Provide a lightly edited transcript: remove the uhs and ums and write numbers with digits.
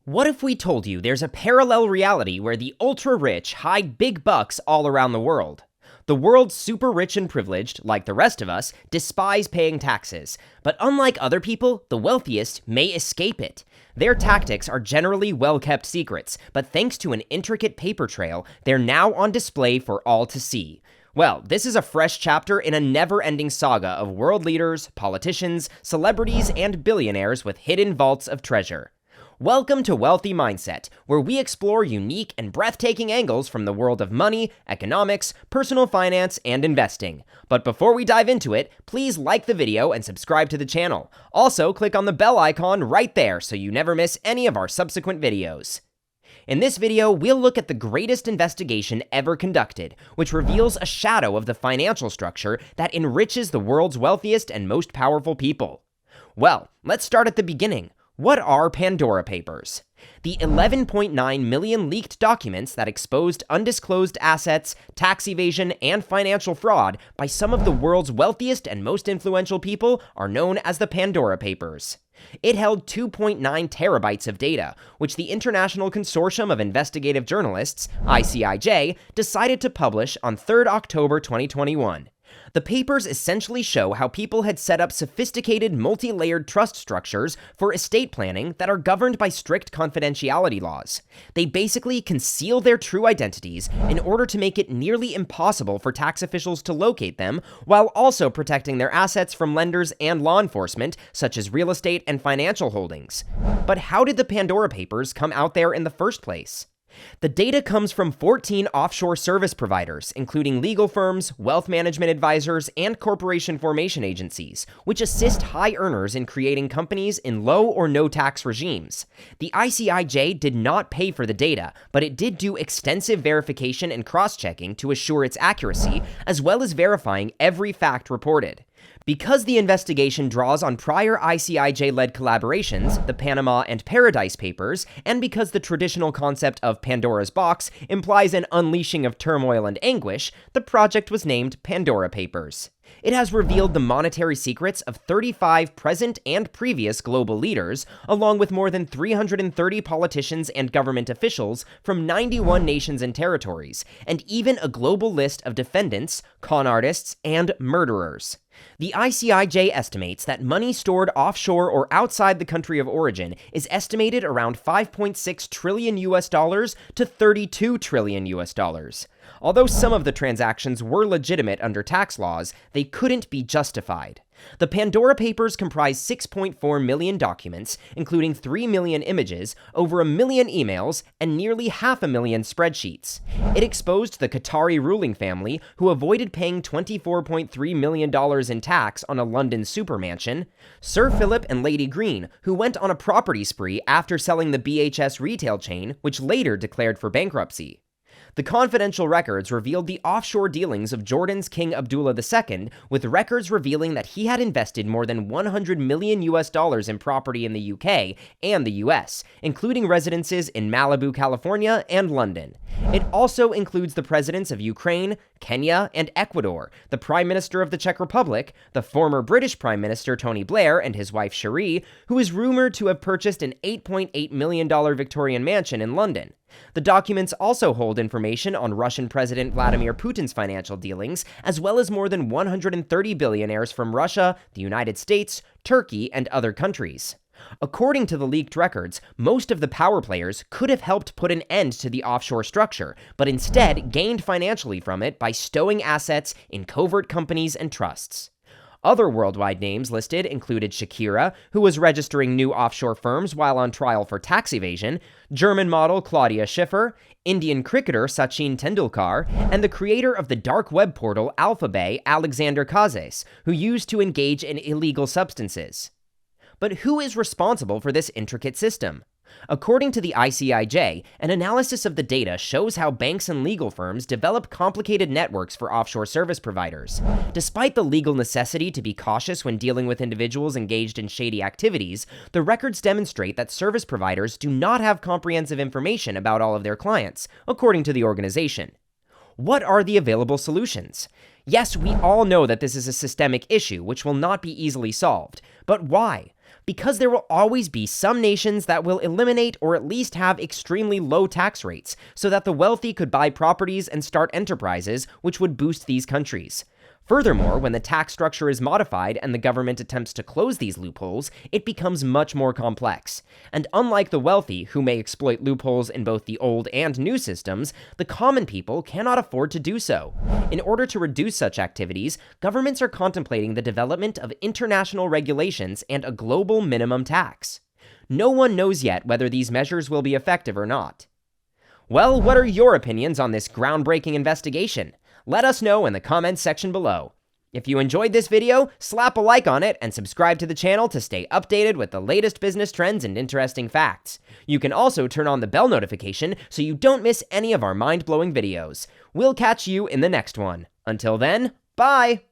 What if we told you there's a parallel reality where the ultra-rich hide big bucks all around the world? The world's super rich and privileged, like the rest of us, despise paying taxes. But unlike other people, the wealthiest may escape it. Their tactics are generally well-kept secrets, but thanks to an intricate paper trail, they're now on display for all to see. Well, this is a fresh chapter in a never-ending saga of world leaders, politicians, celebrities, and billionaires with hidden vaults of treasure. Welcome to Wealthy Mindset, where we explore unique and breathtaking angles from the world of money, economics, personal finance, and investing. But before we dive into it, please like the video and subscribe to the channel. Also, click on the bell icon right there so you never miss any of our subsequent videos. In this video, we'll look at the greatest investigation ever conducted, which reveals a shadow of the financial structure that enriches the world's wealthiest and most powerful people. Well, let's start at the beginning. What are Pandora Papers? The 11.9 million leaked documents that exposed undisclosed assets, tax evasion, and financial fraud by some of the world's wealthiest and most influential people are known as the Pandora Papers. It held 2.9 terabytes of data, which the International Consortium of Investigative Journalists, ICIJ, decided to publish on 3 October 2021. The papers essentially show how people had set up sophisticated multi-layered trust structures for estate planning that are governed by strict confidentiality laws. They basically conceal their true identities in order to make it nearly impossible for tax officials to locate them, while also protecting their assets from lenders and law enforcement, such as real estate and financial holdings. But how did the Pandora Papers come out there in the first place? The data comes from 14 offshore service providers, including legal firms, wealth management advisors, and corporation formation agencies, which assist high earners in creating companies in low or no tax regimes. The ICIJ did not pay for the data, but it did do extensive verification and cross-checking to assure its accuracy, as well as verifying every fact reported. Because the investigation draws on prior ICIJ-led collaborations, the Panama and Paradise Papers, and because the traditional concept of Pandora's box implies an unleashing of turmoil and anguish, the project was named Pandora Papers. It has revealed the monetary secrets of 35 present and previous global leaders, along with more than 330 politicians and government officials from 91 nations and territories, and even a global list of defendants, con artists, and murderers. The ICIJ estimates that money stored offshore or outside the country of origin is estimated around $5.6 trillion to $32 trillion. Although some of the transactions were legitimate under tax laws, they couldn't be justified. The Pandora Papers comprise 6.4 million documents, including 3 million images, over 1 million emails, and nearly 500,000 spreadsheets. It exposed the Qatari ruling family, who avoided paying $24.3 million in tax on a London supermansion, Sir Philip and Lady Green, who went on a property spree after selling the BHS retail chain, which later declared for bankruptcy. The confidential records revealed the offshore dealings of Jordan's King Abdullah II, with records revealing that he had invested more than $100 million in property in the UK and the US, including residences in Malibu, California, and London. It also includes the presidents of Ukraine, Kenya, and Ecuador, the Prime Minister of the Czech Republic, the former British Prime Minister Tony Blair and his wife Cherie, who is rumored to have purchased an $8.8 million Victorian mansion in London. The documents also hold information on Russian President Vladimir Putin's financial dealings, as well as more than 130 billionaires from Russia, the United States, Turkey, and other countries. According to the leaked records, most of the power players could have helped put an end to the offshore structure, but instead gained financially from it by stowing assets in covert companies and trusts. Other worldwide names listed included Shakira, who was registering new offshore firms while on trial for tax evasion, German model Claudia Schiffer, Indian cricketer Sachin Tendulkar, and the creator of the dark web portal Alphabay, Alexander Kazes, who used to engage in illegal substances. But who is responsible for this intricate system? According to the ICIJ, an analysis of the data shows how banks and legal firms develop complicated networks for offshore service providers. Despite the legal necessity to be cautious when dealing with individuals engaged in shady activities, the records demonstrate that service providers do not have comprehensive information about all of their clients, according to the organization. What are the available solutions? Yes, we all know that this is a systemic issue which will not be easily solved, but why? Because there will always be some nations that will eliminate or at least have extremely low tax rates, so that the wealthy could buy properties and start enterprises, which would boost these countries. Furthermore, when the tax structure is modified and the government attempts to close these loopholes, it becomes much more complex. And unlike the wealthy, who may exploit loopholes in both the old and new systems, the common people cannot afford to do so. In order to reduce such activities, governments are contemplating the development of international regulations and a global minimum tax. No one knows yet whether these measures will be effective or not. Well, what are your opinions on this groundbreaking investigation? Let us know in the comments section below. If you enjoyed this video, slap a like on it and subscribe to the channel to stay updated with the latest business trends and interesting facts. You can also turn on the bell notification so you don't miss any of our mind-blowing videos. We'll catch you in the next one. Until then, bye!